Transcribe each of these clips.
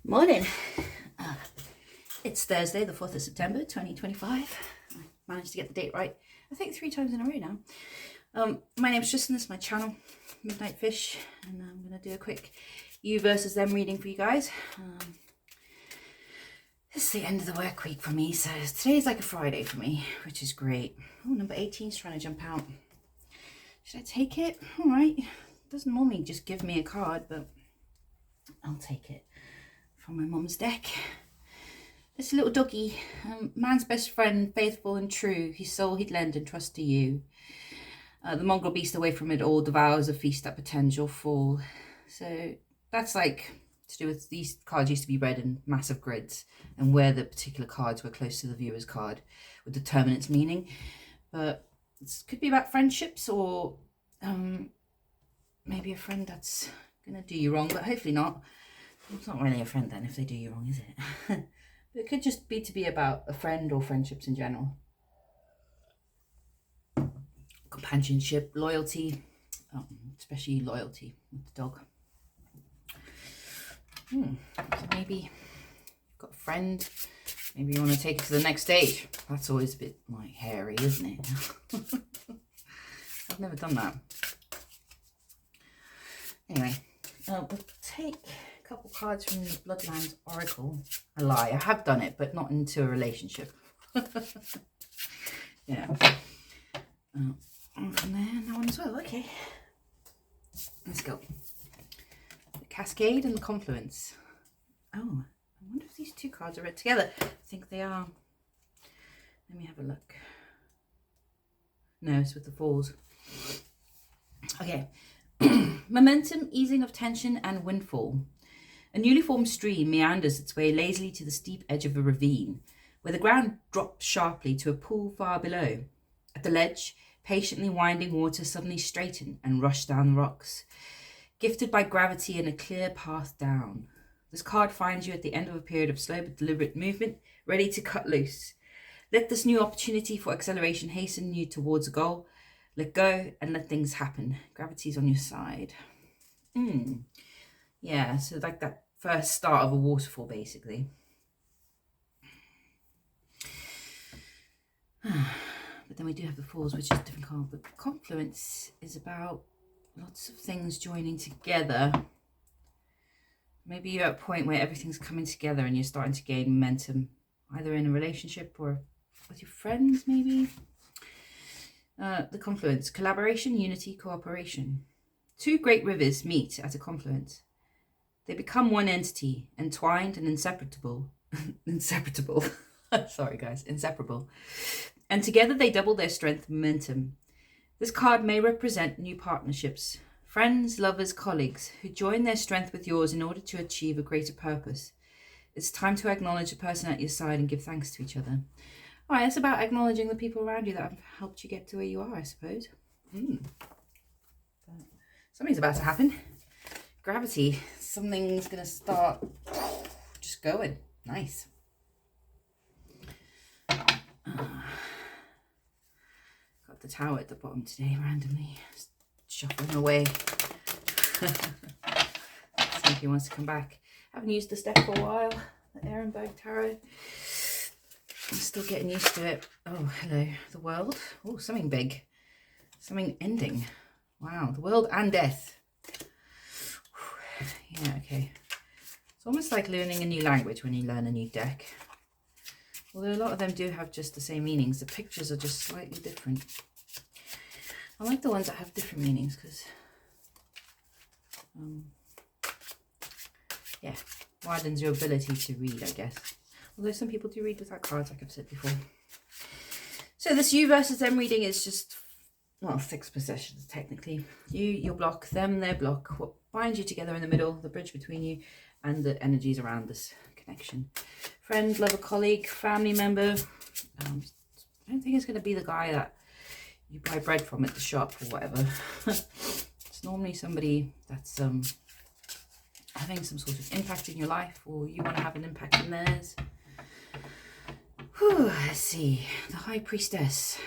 Morning. It's Thursday, the 4th of September, 2025. I managed to get the date right, I think 3 times in a row now. My name's Tristan, this is my channel, Midnight Fish, and I'm going to do a quick you versus them reading for you guys. This is the end of the work week for me, so today's like a Friday for me, which is great. Oh, number 18 is trying to jump out. Should I take it? All right. It doesn't normally just give me a card, but I'll take it. From my mum's deck. It's a little doggy, man's best friend, faithful and true, his soul he'd lend and trust to you. The mongrel beast away from it all devours a feast that pretends you'll fall. So that's like to do with these cards used to be read in massive grids, and where the particular cards were close to the viewer's card would determine its meaning. But it could be about friendships, or maybe a friend that's gonna do you wrong, but hopefully not. It's not really a friend then if they do you wrong, is it? It could just be about a friend or friendships in general. Companionship, loyalty, especially loyalty with the dog. So maybe you've got a friend, maybe you want to take it to the next stage. That's always a bit like hairy, isn't it? I've never done that. Anyway, we'll take couple cards from the Bloodlands Oracle. I lie, I have done it, but not into a relationship. Yeah. And from there, and that one as well. Okay. Let's go. The Cascade and the Confluence. Oh, I wonder if these two cards are read together. I think they are. Let me have a look. No, it's with the Falls. Okay. Momentum, easing of tension, and windfall. A newly formed stream meanders its way lazily to the steep edge of a ravine, where the ground drops sharply to a pool far below. At the ledge, patiently winding water suddenly straighten and rush down the rocks, gifted by gravity and a clear path down. This card finds you at the end of a period of slow but deliberate movement, ready to cut loose. Let this new opportunity for acceleration hasten you towards a goal. Let go and let things happen. Gravity's on your side. Yeah, so like that first start of a waterfall, basically. But then we do have the Falls, which is a different card. But the Confluence is about lots of things joining together. Maybe you're at a point where everything's coming together and you're starting to gain momentum, either in a relationship or with your friends, maybe. The Confluence, collaboration, unity, cooperation. Two great rivers meet at a confluence. They become one entity, entwined and inseparable. Sorry guys, inseparable. And together they double their strength and momentum. This card may represent new partnerships, friends, lovers, colleagues, who join their strength with yours in order to achieve a greater purpose. It's time to acknowledge the person at your side and give thanks to each other. All right, it's about acknowledging the people around you that have helped you get to where you are, I suppose. Something's about to happen. Gravity. Something's going to start just going. Nice. Got the Tower at the bottom today, randomly. Just shuffling away. See if he wants to come back. Haven't used this deck for a while. The Ehrenberg Tarot. I'm still getting used to it. Oh, hello. The World. Oh, something big. Something ending. Wow. The World and Death. Yeah, okay. It's almost like learning a new language when you learn a new deck. Although a lot of them do have just the same meanings. The pictures are just slightly different. I like the ones that have different meanings because, yeah, widens your ability to read, I guess. Although some people do read without cards, like I've said before. So this you versus them reading is just, well, 6 possessions technically. You, your block, them, their block. What binds you together in the middle, the bridge between you, and the energies around this connection. Friend, lover, colleague, family member. I don't think it's going to be the guy that you buy bread from at the shop or whatever. It's normally somebody that's having some sort of impact in your life, or you want to have an impact in theirs. Whew, let's see. The High Priestess.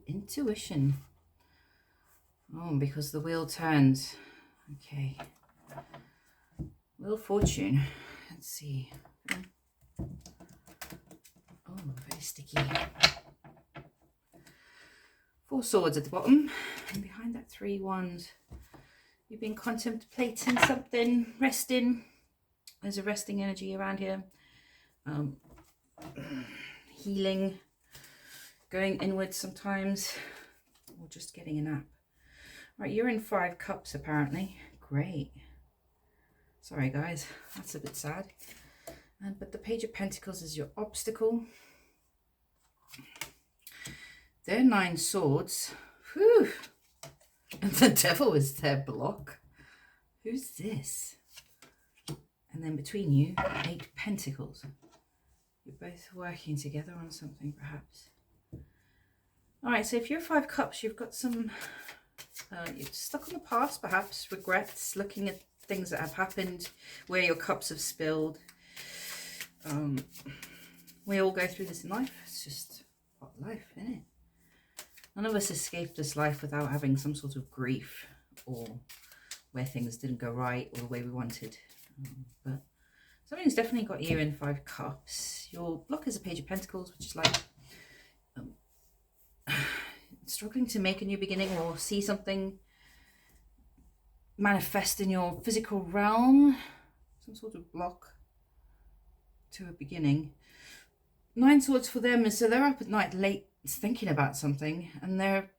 Intuition. Oh, because the wheel turns. Okay. Wheel of Fortune. Let's see. Oh, very sticky. 4 swords at the bottom, and behind that 3 wands, you've been contemplating something, resting. There's a resting energy around here. Healing, going inwards sometimes, or just getting a nap. Right, you're in 5 cups apparently. Great. Sorry guys, that's a bit sad. But the Page of Pentacles is your obstacle. They're 9 swords. Whew. And the Devil is their block. Who's this? And then between you, 8 pentacles. You're both working together on something, perhaps. All right, so if you're 5 cups, you've got some, you're stuck on the past, perhaps, regrets, looking at things that have happened, where your cups have spilled. We all go through this in life. It's just part of life, isn't it? None of us escape this life without having some sort of grief, or where things didn't go right or the way we wanted. But something's definitely got you in 5 cups. Your block is a Page of Pentacles, which is like struggling to make a new beginning or see something manifest in your physical realm. Some sort of block to a beginning. 9 swords for them is so they're up at night late thinking about something, and their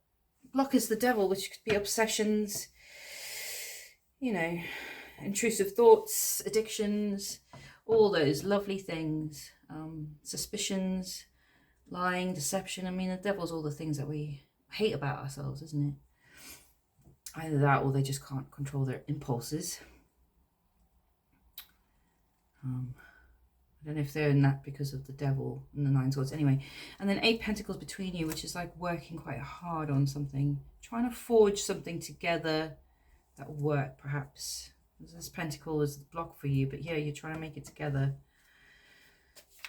block is the Devil, which could be obsessions, you know, intrusive thoughts, addictions, all those lovely things, suspicions, lying, deception. I mean, the Devil's all the things that we hate about ourselves, isn't it? Either that, or they just can't control their impulses. I don't know if they're in that because of the Devil and the 9 swords. Anyway, and then 8 pentacles between you, which is like working quite hard on something, trying to forge something together that will work, perhaps. This pentacle is the block for you, but yeah, you're trying to make it together.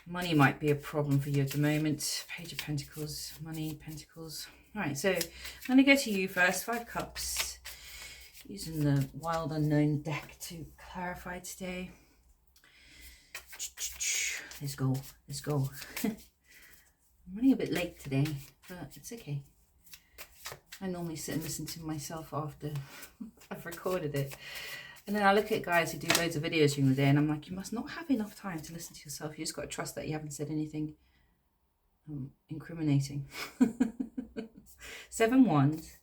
Money might be a problem for you at the moment. Page of Pentacles, money, pentacles. All right, so I'm going to go to you first. 5 cups. Using the Wild Unknown deck to clarify today. Let's go. Let's go. I'm running a bit late today, but it's okay. I normally sit and listen to myself after I've recorded it. And then I look at guys who do loads of videos during the day, and I'm like, you must not have enough time to listen to yourself. You just got to trust that you haven't said anything incriminating. 7 wands.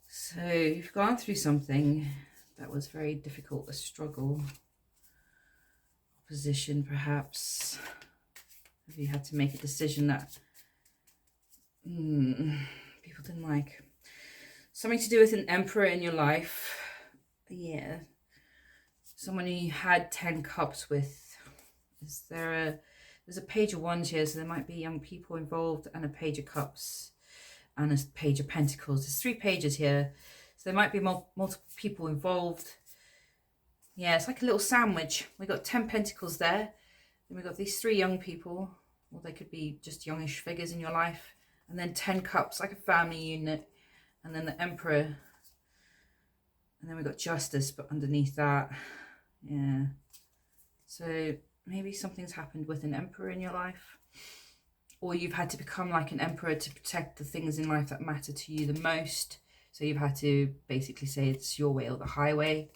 So you've gone through something that was very difficult, a struggle, opposition perhaps. Have you had to make a decision that people didn't like? Something to do with an emperor in your life. Yeah. Someone you had 10 cups with. Is there there's a Page of Wands here, so there might be young people involved, and a Page of Cups and a Page of Pentacles. There's 3 pages here, so there might be multiple people involved. Yeah, it's like a little sandwich. We got 10 pentacles there, and we got these 3 young people, or they could be just youngish figures in your life, and then 10 cups, like a family unit, and then the Emperor, and then we got Justice, but underneath that, yeah. So maybe something's happened with an Emperor in your life, or you've had to become like an Emperor to protect the things in life that matter to you the most. So you've had to basically say it's your way or the highway.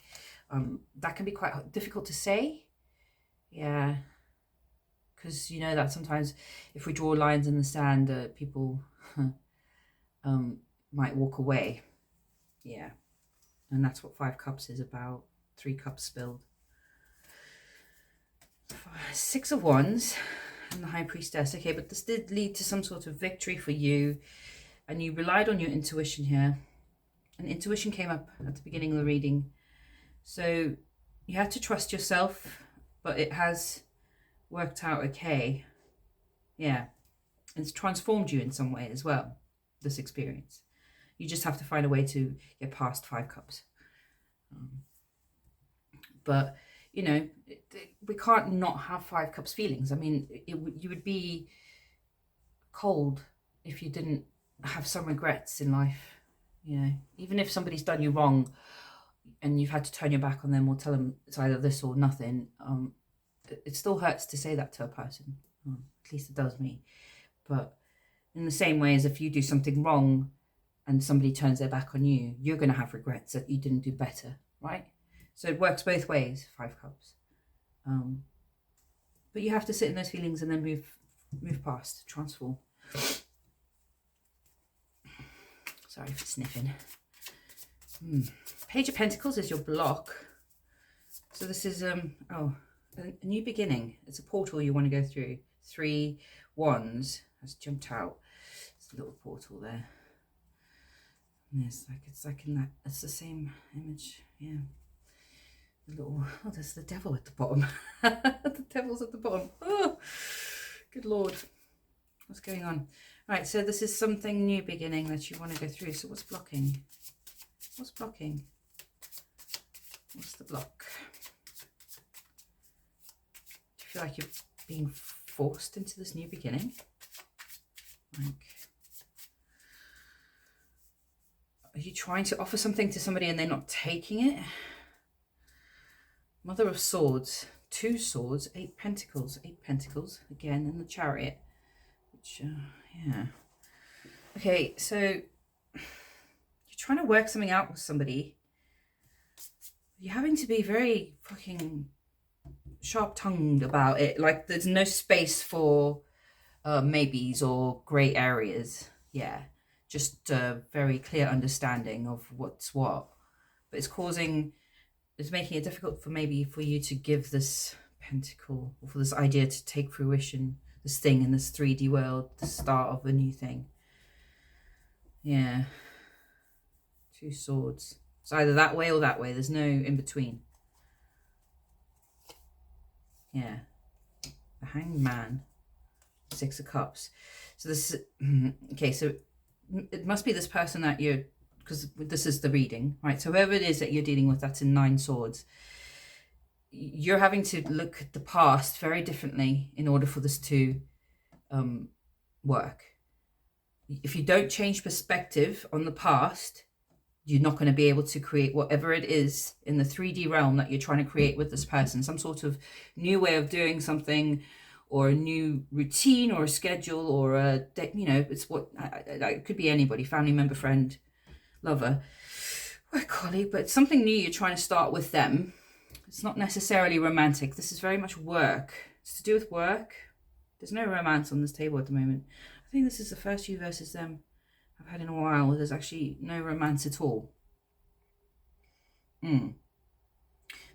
That can be quite difficult to say. Yeah. Because you know that sometimes if we draw lines in the sand, people might walk away. Yeah. And that's what 5 cups is about. 3 cups spilled. 6 of Wands and the High Priestess. Okay, but this did lead to some sort of victory for you. And you relied on your intuition here. And intuition came up at the beginning of the reading. So you had to trust yourself, but it has worked out okay. Yeah. It's transformed you in some way as well, this experience. You just have to find a way to get past 5 cups. But, you know, we can't not have 5 cups feelings. I mean, you would be cold if you didn't have some regrets in life. You know, even if somebody's done you wrong and you've had to turn your back on them or tell them it's either this or nothing, it still hurts to say that to a person. At least it does me. But in the same way as if you do something wrong and somebody turns their back on you, you're going to have regrets that you didn't do better, right? So it works both ways, 5 cups. But you have to sit in those feelings and then move past, transform. Sorry for sniffing. Page of Pentacles is your block. So this is a new beginning. It's a portal you want to go through. 3 wands has jumped out. It's a little portal there. And it's like in that. It's the same image. Yeah. The little. Oh, there's the devil at the bottom. The devil's at the bottom. Oh, good Lord. What's going on? Right. So this is something new beginning that you want to go through. So what's blocking? What's blocking? What's the block? Do you feel like you're being forced into this new beginning? Like, are you trying to offer something to somebody and they're not taking it? Mother of Swords, 2 swords, 8 pentacles, again in the Chariot. Which, yeah. Okay, so you're trying to work something out with somebody. You're having to be very fucking sharp-tongued about it. Like, there's no space for maybes or grey areas. Yeah, just a very clear understanding of what's what. But it's making it difficult for you to give this pentacle, or for this idea to take fruition, this thing in this 3D world, the start of a new thing. Yeah. 2 swords. It's either that way or that way. There's no in between. Yeah. The Hanged Man. 6 of Cups. So this is, okay, so it must be this person that you're, because this is the reading, right? So whoever it is that you're dealing with, that's in 9 swords. You're having to look at the past very differently in order for this to work. If you don't change perspective on the past, you're not going to be able to create whatever it is in the 3D realm that you're trying to create with this person. Some sort of new way of doing something, or a new routine, or a schedule, or a, it's what, it could be anybody, family member, friend, lover, work colleague, but it's something new you're trying to start with them. It's not necessarily romantic. This is very much work. It's to do with work. There's no romance on this table at the moment. I think this is the first you versus them I've had in a while. There's actually no romance at all. But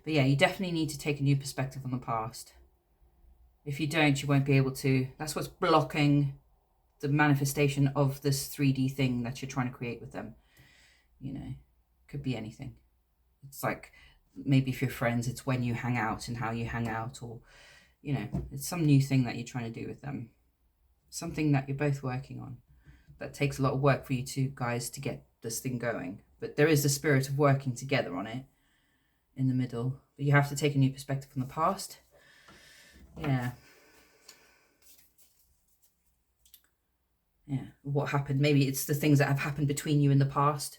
yeah, you definitely need to take a new perspective on the past. If you don't, you won't be able to. That's what's blocking the manifestation of this 3D thing that you're trying to create with them. Could be anything. It's like, maybe if you're friends, it's when you hang out and how you hang out, or, it's some new thing that you're trying to do with them. Something that you're both working on. That takes a lot of work for you two guys to get this thing going. But there is the spirit of working together on it in the middle. But you have to take a new perspective from the past. Yeah. Yeah. What happened? Maybe it's the things that have happened between you in the past.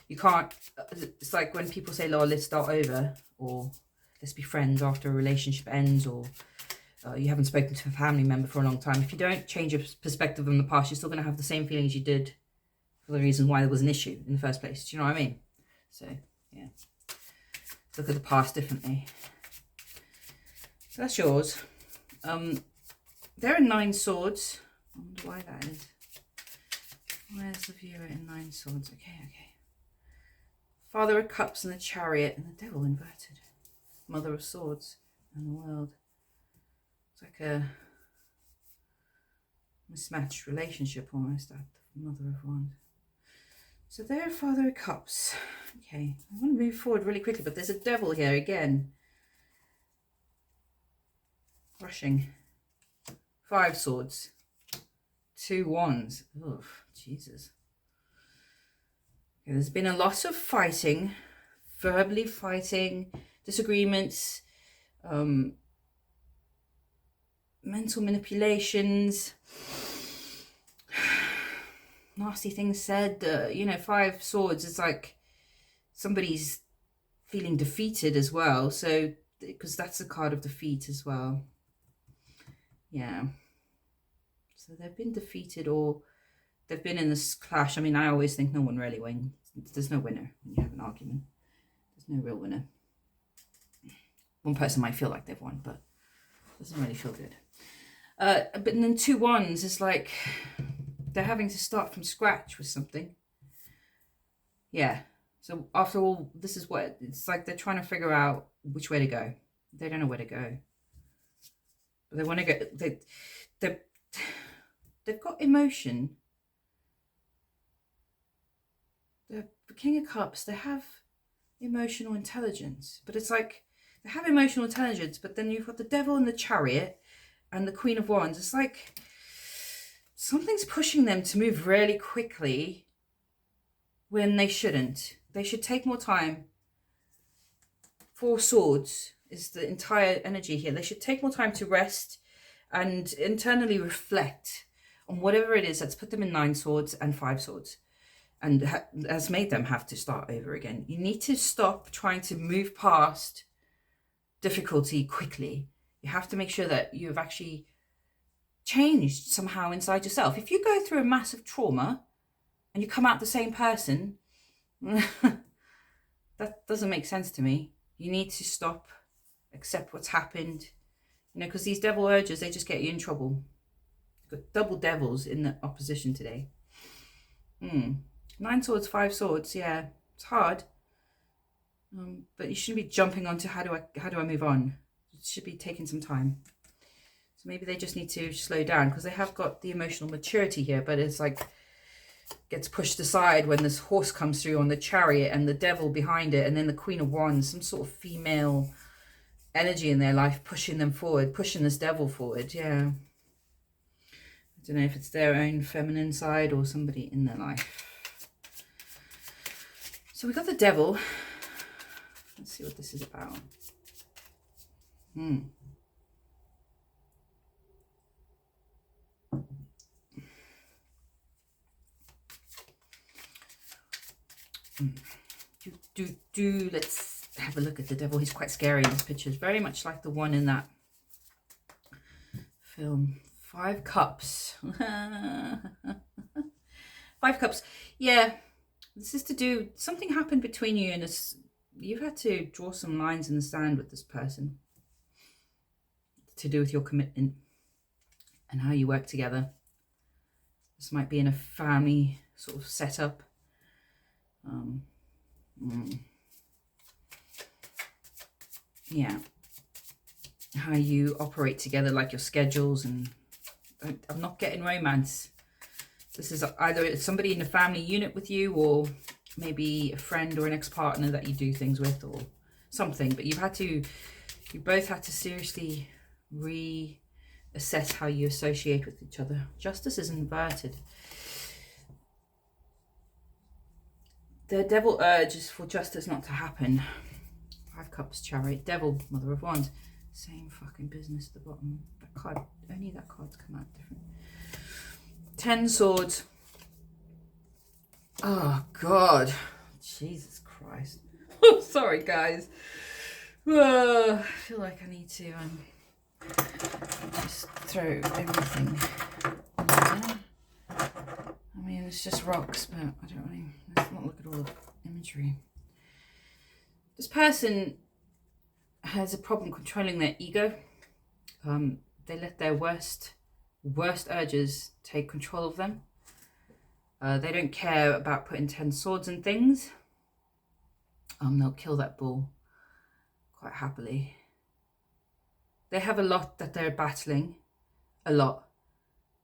You can't, it's like when people say, "Oh, let's start over," or "let's be friends after a relationship ends," or you haven't spoken to a family member for a long time. If you don't change your perspective on the past, you're still going to have the same feelings you did for the reason why there was an issue in the first place. Do you know what I mean? So, yeah. Look at the past differently. So that's yours. They're in 9 swords. I wonder why that is. Where's the viewer in 9 swords? Okay. Father of Cups and the Chariot and the Devil inverted. Mother of Swords and the World. It's like a mismatched relationship almost, that Mother of Wands. So there, Father of Cups. Okay, I want to move forward really quickly, but there's a Devil here again. Rushing. 5 swords. 2 wands. Oh, Jesus. Okay, there's been a lot of fighting, verbally fighting, disagreements, mental manipulations, nasty things said. 5 swords, it's like somebody's feeling defeated as well. So because that's the card of defeat as well. Yeah. So they've been defeated, or they've been in this clash. I mean, I always think no one really wins. There's no winner when you have an argument. There's no real winner. One person might feel like they've won, but it doesn't really feel good. But then 2 wands is like they're having to start from scratch with something. Yeah. So after all, this is what it's like. They're trying to figure out which way to go. They don't know where to go. But they want to go. They've got emotion. The King of Cups, they have emotional intelligence. But it's like they have emotional intelligence, but then you've got the Devil in the Chariot and the Queen of Wands. It's like something's pushing them to move really quickly when they shouldn't. They should take more time. 4 Swords is the entire energy here. They should take more time to rest and internally reflect on whatever it is that's put them in 9 Swords and 5 Swords and has made them have to start over again. You need to stop trying to move past difficulty quickly. You have to make sure that you've actually changed somehow inside yourself. If you go through a massive trauma and you come out the same person, that doesn't make sense to me. You need to stop, accept what's happened, because these devil urges, they just get you in trouble. You've got double devils in the opposition today. 9 Swords, 5 Swords, yeah, it's hard. But you shouldn't be jumping onto how do I move on. It should be taking some time. So maybe they just need to slow down, because they have got the emotional maturity here, but it's like gets pushed aside when this horse comes through on the Chariot and the Devil behind it, and then the Queen of Wands, some sort of female energy in their life pushing them forward, pushing this Devil forward. Yeah, I don't know if it's their own feminine side or somebody in their life. So we got the Devil. Let's see what this is about. Let's have a look at the Devil. He's quite scary in this picture. It's very much like the one in that film. 5 Cups. 5 Cups. Yeah, this is to do, something happened between you and this. You've had to draw some lines in the sand with this person to do with your commitment and how you work together. This might be in a family sort of setup. Yeah, how you operate together, like your schedules, and I'm not getting romance. This is either somebody in the family unit with you, or maybe a friend or an ex-partner that you do things with, or something. But you both had to seriously reassess how you associate with each other. Justice is inverted. The Devil urge is for justice not to happen. 5 Cups, Chariot, Devil, Mother of Wands. Same fucking business at the bottom. That card, only that card's come out different. 10 Swords. Oh, God. Jesus Christ. Sorry, guys. I feel like I need to just throw everything in there. I mean, it's just rocks, but I don't really... Let's not look at all the imagery. This person has a problem controlling their ego. They let their worst urges take control of them. They don't care about putting 10 swords and things. They'll kill that bull quite happily. They have a lot that they're battling, a lot,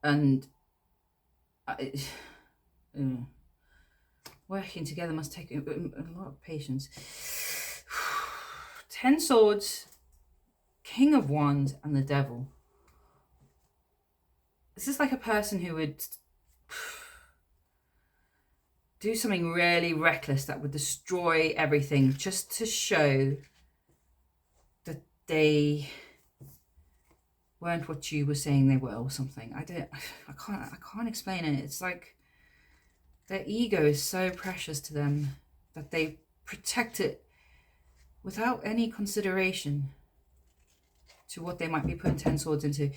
and working together must take a lot of patience. 10 Swords, King of Wands, and the Devil. This is like a person who would do something really reckless that would destroy everything just to show that they weren't what you were saying they were, or something. I can't explain it. It's like their ego is so precious to them that they protect it without any consideration. to what they might be putting 10 swords into.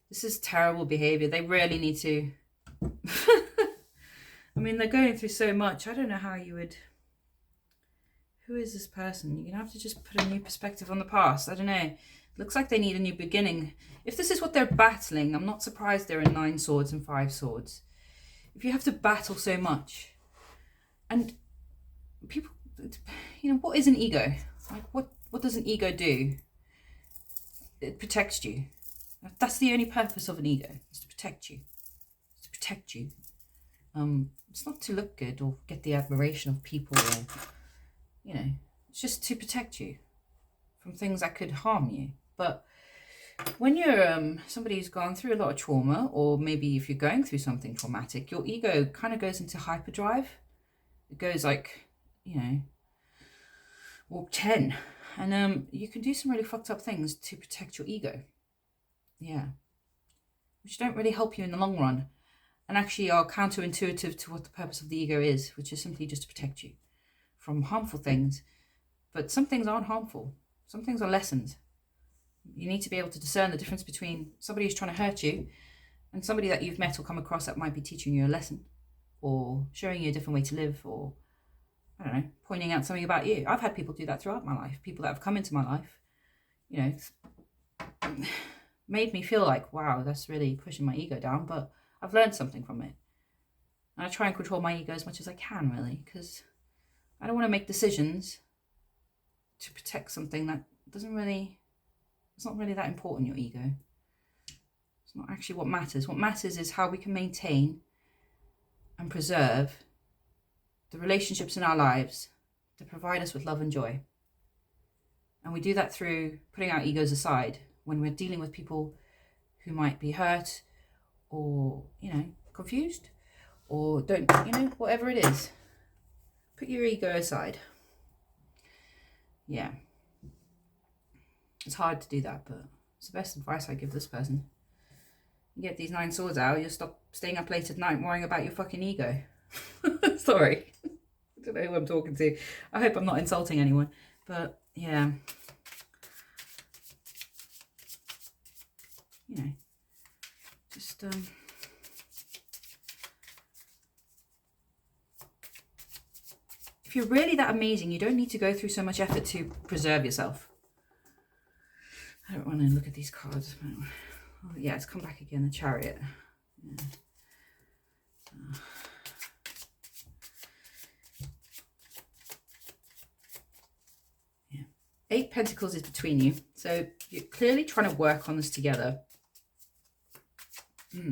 This is terrible behavior. They really need to. I mean, they're going through so much. I don't know how you would. Who is this person? You're going to have to just put a new perspective on the past. I don't know. It looks like they need a new beginning. If this is what they're battling, I'm not surprised they're in 9 swords and 5 swords. If you have to battle so much, and people, you know, what is an ego? Like, what does an ego do? It protects you. That's the only purpose of an ego, is to protect you. It's to protect you. It's not to look good or get the admiration of people, or, you know, it's just to protect you from things that could harm you. But when you're somebody who's gone through a lot of trauma, or maybe if you're going through something traumatic, your ego kind of goes into hyperdrive. It goes like, you know, warp 10. And you can do some really fucked up things to protect your ego. Yeah. Which don't really help you in the long run. And actually are counterintuitive to what the purpose of the ego is, which is simply just to protect you from harmful things. But some things aren't harmful. Some things are lessons. You need to be able to discern the difference between somebody who's trying to hurt you and somebody that you've met or come across that might be teaching you a lesson, or showing you a different way to live, or, I don't know, pointing out something about you. I've had people do that throughout my life. People that have come into my life, you know, made me feel like, wow, that's really pushing my ego down, but I've learned something from it. And I try and control my ego as much as I can, really, because I don't want to make decisions to protect something that doesn't really, it's not really that important, your ego. It's not actually what matters. What matters is how we can maintain and preserve the relationships in our lives that provide us with love and joy. And we do that through putting our egos aside when we're dealing with people who might be hurt, or, you know, confused, or don't, you know, whatever it is. Put your ego aside. Yeah. It's hard to do that, but it's the best advice I give this person. You get these 9 swords out, you'll stop staying up late at night worrying about your fucking ego. Sorry. I don't know who I'm talking to. I hope I'm not insulting anyone. But, yeah. You know. Just, if you're really that amazing, you don't need to go through so much effort to preserve yourself. I don't want to look at these cards. Oh, yeah, it's come back again, the Chariot. Yeah. Yeah. 8 Pentacles is between you. So you're clearly trying to work on this together. Yeah.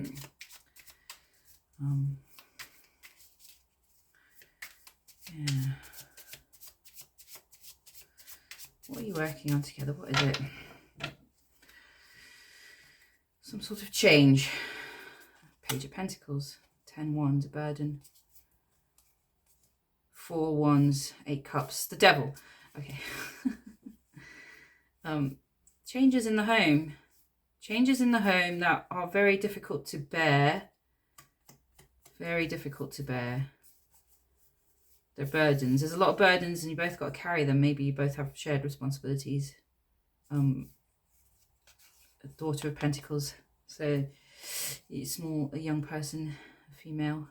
What are you working on together? What is it? Some sort of change. Page of Pentacles. 10 Wands, a burden. 4 Wands, 8 Cups. The Devil. Okay. Changes in the home. Changes in the home that are very difficult to bear. Very difficult to bear. They're burdens. There's a lot of burdens and you both got to carry them. Maybe you both have shared responsibilities. A Daughter of Pentacles. So a young person, a female.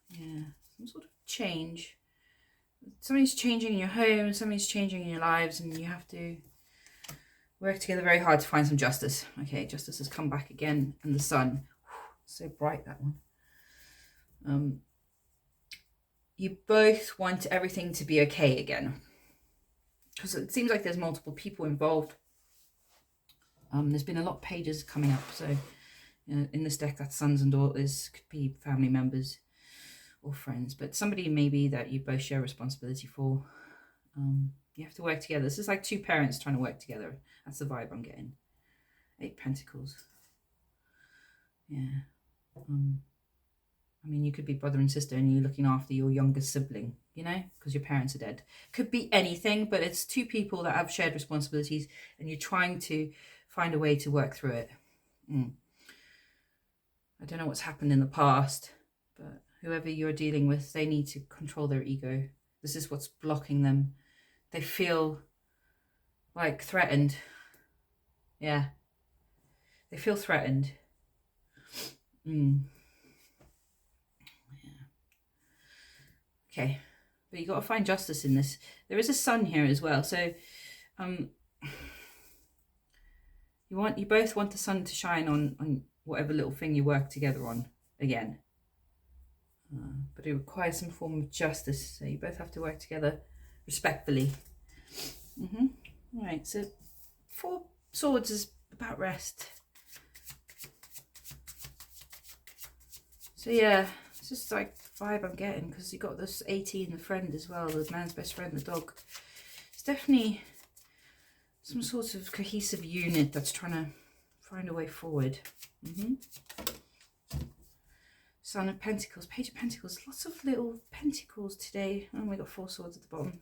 Yeah, some sort of change. Something's changing in your home, something's changing in your lives, and you have to work together very hard to find some justice. Okay, justice has come back again, and the sun. So bright, that one. You both want everything to be okay again, because it seems like there's multiple people involved. There's been a lot of pages coming up, so in this deck, that's sons and daughters, could be family members or friends, but somebody maybe that you both share responsibility for. You have to work together. This is like 2 parents trying to work together. That's the vibe I'm getting. 8 Pentacles. Yeah. I mean, you could be brother and sister and you're looking after your younger sibling, you know, because your parents are dead. Could be anything, but it's 2 people that have shared responsibilities and you're trying to find a way to work through it. I don't know what's happened in the past, but whoever you're dealing with, they need to control their ego. This is what's blocking them. They feel like threatened. Yeah. They feel threatened. Yeah. Okay. But you got to find justice in this. There is a sun here as well. So you both want the sun to shine on whatever little thing you work together on again. But it requires some form of justice. So you both have to work together respectfully. Right, so 4 swords is about rest. So yeah, it's just like the vibe I'm getting, because you got this 18, the friend as well, the man's best friend, the dog. It's definitely some sort of cohesive unit that's trying to find a way forward. Son of Pentacles, Page of Pentacles, lots of little pentacles today. Oh, we got 4 swords at the bottom.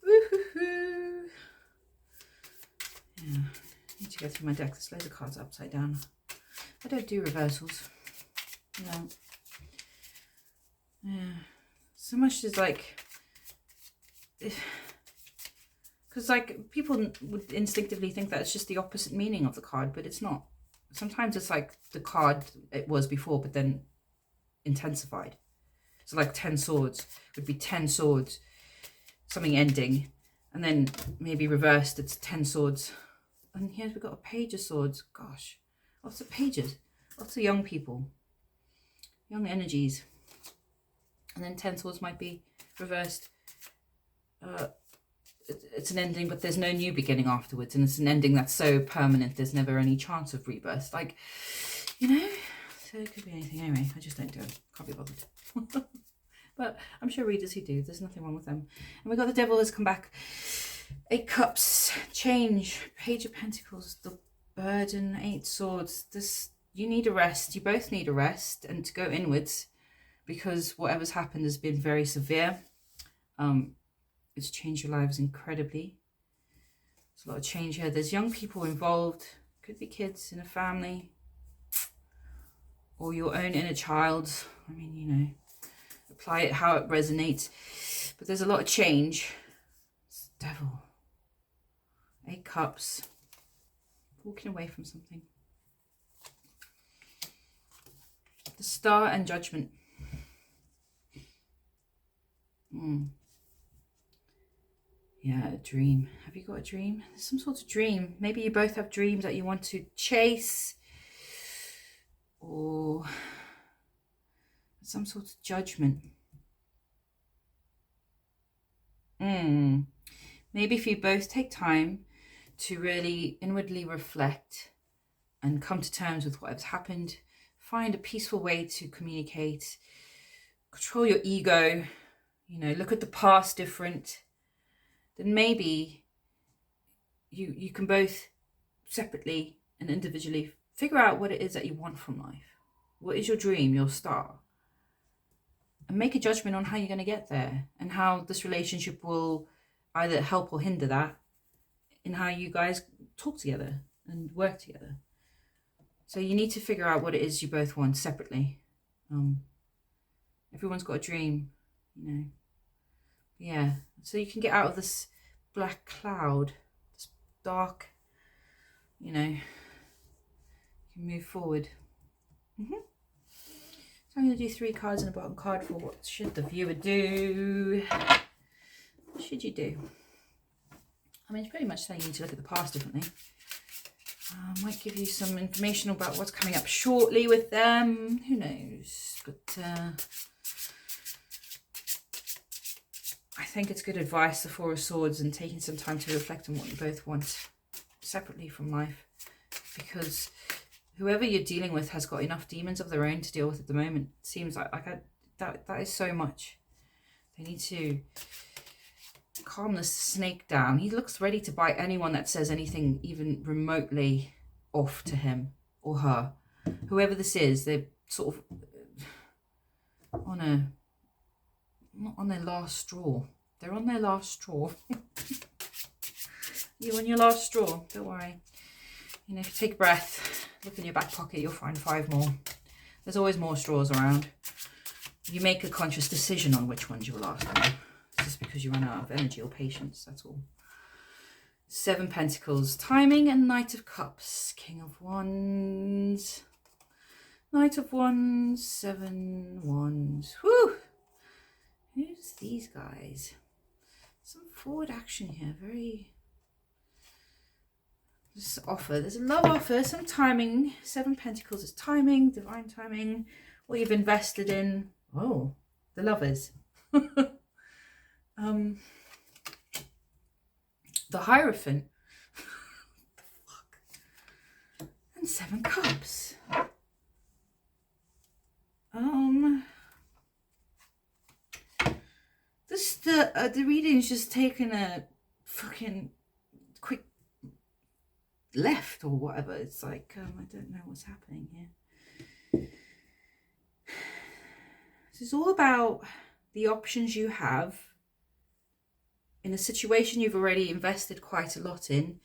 Woohoo! Yeah, I need to go through my deck. There's loads of cards upside down. I don't do reversals. No. Yeah. So much is like, because like people would instinctively think that it's just the opposite meaning of the card, but it's not. Sometimes it's like the card it was before, but then intensified. So like 10 swords would be 10 swords, something ending, and then maybe reversed, it's 10 swords. And here we've got a page of swords. Gosh, lots of pages, lots of young people, young energies. And then 10 swords might be reversed. It's an ending, but there's no new beginning afterwards, and it's an ending that's so permanent there's never any chance of rebirth. Like, you know, so it could be anything. Anyway, I just don't do it. Can't be bothered. But I'm sure readers who do, there's nothing wrong with them. And we got the Devil has come back. 8 Cups, change, Page of Pentacles, the burden, 8 Swords. This, you need a rest. You both need a rest and to go inwards, because whatever's happened has been very severe. It's changed your lives incredibly. There's a lot of change here. There's young people involved. Could be kids in a family, or your own inner child. I mean, you know, apply it how it resonates. But there's a lot of change. It's the Devil. 8 Cups. Walking away from something. The Star and Judgment. Yeah, a dream. Have you got a dream? There's some sort of dream. Maybe you both have dreams that you want to chase, or some sort of judgment. Maybe if you both take time to really inwardly reflect and come to terms with what has happened, find a peaceful way to communicate, control your ego, you know, look at the past different, then maybe you can both separately and individually figure out what it is that you want from life. What is your dream, your star? And make a judgment on how you're going to get there, and how this relationship will either help or hinder that, in how you guys talk together and work together. So you need to figure out what it is you both want separately. Everyone's got a dream, you know. Yeah, so you can get out of this black cloud, this dark, you know, you can move forward. So I'm going to do 3 cards and a bottom card for what should the viewer do. What should you do? I mean, it's pretty much saying you need to look at the past differently. Might give you some information about what's coming up shortly with them. Who knows? But I think it's good advice, the 4 of Swords, and taking some time to reflect on what you both want separately from life. Because whoever you're dealing with has got enough demons of their own to deal with at the moment. It seems like that is so much. They need to calm the snake down. He looks ready to bite anyone that says anything even remotely off to him or her. Whoever this is, they're sort of not on their last straw. They're on their last straw. You on your last straw, don't worry. You know, if you take a breath, look in your back pocket, you'll find 5 more. There's always more straws around. You make a conscious decision on which ones you'll last on. Just because you run out of energy or patience, that's all. 7 Pentacles, timing, and Knight of Cups, King of Wands, Knight of Wands, 7 Wands. Whew! Who's these guys? Some forward action here, very... This offer, there's a love offer, some timing. 7 Pentacles is timing, divine timing, what you've invested in. Oh, the Lovers. The Hierophant. And 7 Cups. The reading's just taken a fucking quick left or whatever. It's like, I don't know what's happening here. This is all about the options you have in a situation you've already invested quite a lot in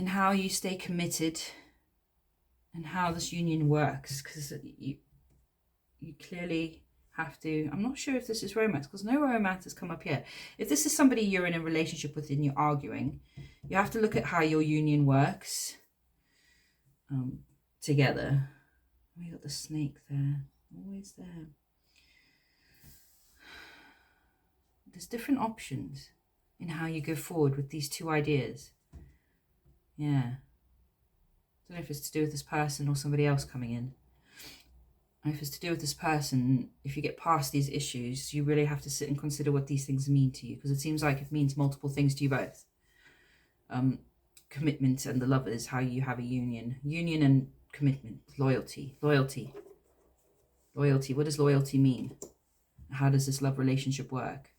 how you stay committed and how this union works, because you clearly have to. I'm not sure if this is romance, because no romance has come up yet. If this is somebody you're in a relationship with and you're arguing, you have to look at how your union works together. We got the snake there, always there. There's different options in how you go forward with these two ideas. Yeah. I don't know if it's to do with this person or somebody else coming in. And if it's to do with this person, if you get past these issues, you really have to sit and consider what these things mean to you, because it seems like it means multiple things to you both. Commitment and the Lovers, how you have a union. Union and commitment. Loyalty. Loyalty. Loyalty. What does loyalty mean? How does this love relationship work?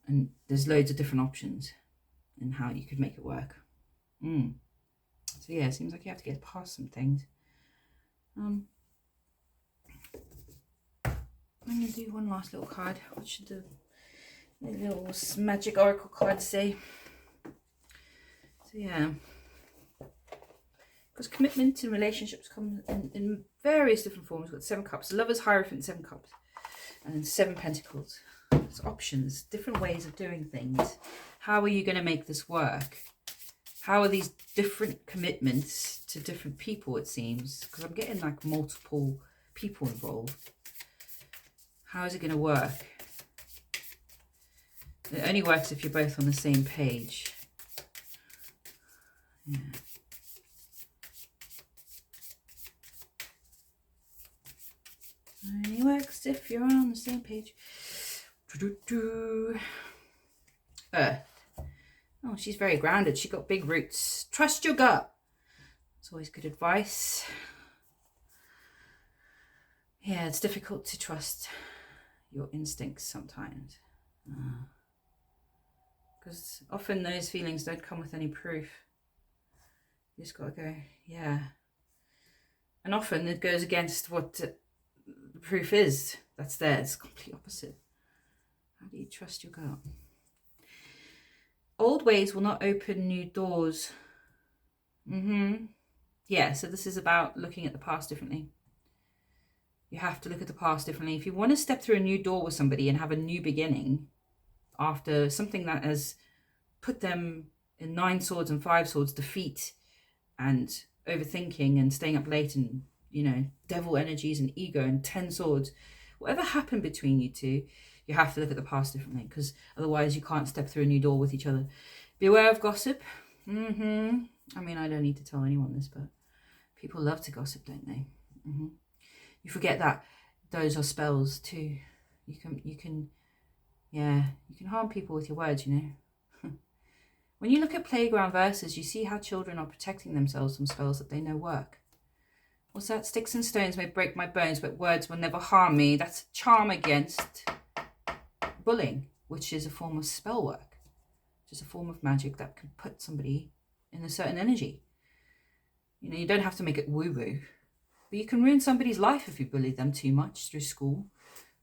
And there's loads of different options in how you could make it work. So yeah, it seems like you have to get past some things. I'm going to do one last little card. What should the little magic oracle card say? So yeah, because commitment in relationships come in various different forms. We've got 7 Cups, Lovers, Hierophant, 7 Cups, and then 7 Pentacles. It's options, different ways of doing things. How are you going to make this work? How are these different commitments to different people, it seems? Because I'm getting like multiple people involved. How is it going to work? It only works if you're both on the same page. Yeah. It only works if you're on the same page. Earth. Oh, she's very grounded. She got big roots. Trust your gut. It's always good advice. Yeah, it's difficult to trust your instincts sometimes. Because often those feelings don't come with any proof. You just got to go, yeah. And often it goes against what the proof is that's there. It's complete opposite. How do you trust your gut? Old ways will not open new doors. Yeah, so this is about looking at the past differently. You have to look at the past differently. If you want to step through a new door with somebody and have a new beginning after something that has put them in 9 swords and 5 swords, defeat and overthinking and staying up late and, you know, devil energies and ego and 10 swords, whatever happened between you two, you have to look at the past differently, because otherwise you can't step through a new door with each other. Beware of gossip. I mean, I don't need to tell anyone this, but people love to gossip, don't they? You forget that those are spells too. You can harm people with your words, you know. When you look at playground verses, you see how children are protecting themselves from spells that they know work. What's that? Sticks and stones may break my bones, but words will never harm me. That's a charm against bullying, which is a form of spell work, which is a form of magic that can put somebody in a certain energy. You know, you don't have to make it woo-woo, but you can ruin somebody's life if you bully them too much through school.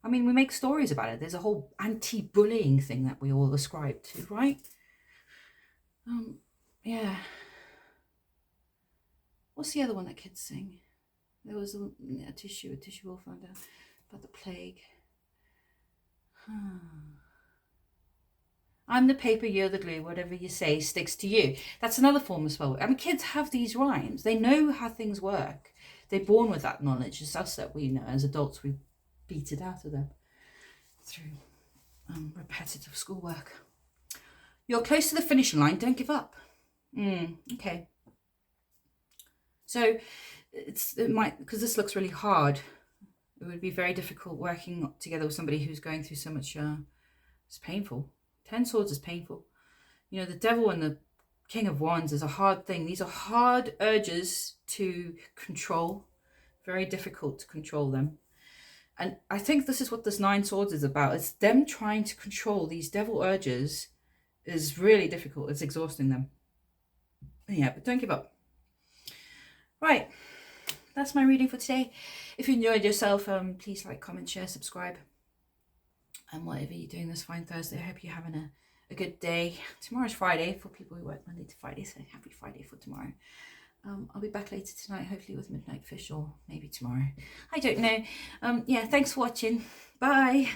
I mean, we make stories about it. There's a whole anti-bullying thing that we all ascribe to, right? Yeah. What's the other one that kids sing? There was a tissue all found out about the plague. I'm the paper, you're the glue, whatever you say sticks to you. That's another form of spell work. I mean, kids have these rhymes. They know how things work. They're born with that knowledge. It's us that we know. As adults, we beat it out of them through repetitive schoolwork. You're close to the finishing line. Don't give up. Okay. So it might, because this looks really hard, it would be very difficult working together with somebody who's going through so much. It's painful. 10 swords is painful. You know, the devil and the King of Wands is a hard thing. These are hard urges to control. Very difficult to control them. And I think this is what this 9 swords is about. It's them trying to control these devil urges is really difficult. It's exhausting them. Yeah, but don't give up. Right. That's my reading for today. If you enjoyed yourself, please like, comment, share, subscribe. And whatever you're doing this fine Thursday, I hope you're having a good day. Tomorrow's Friday for people who work Monday to Friday, so happy Friday for tomorrow. I'll be back later tonight, hopefully with Midnight Fish, or maybe tomorrow. I don't know. Yeah, thanks for watching. Bye.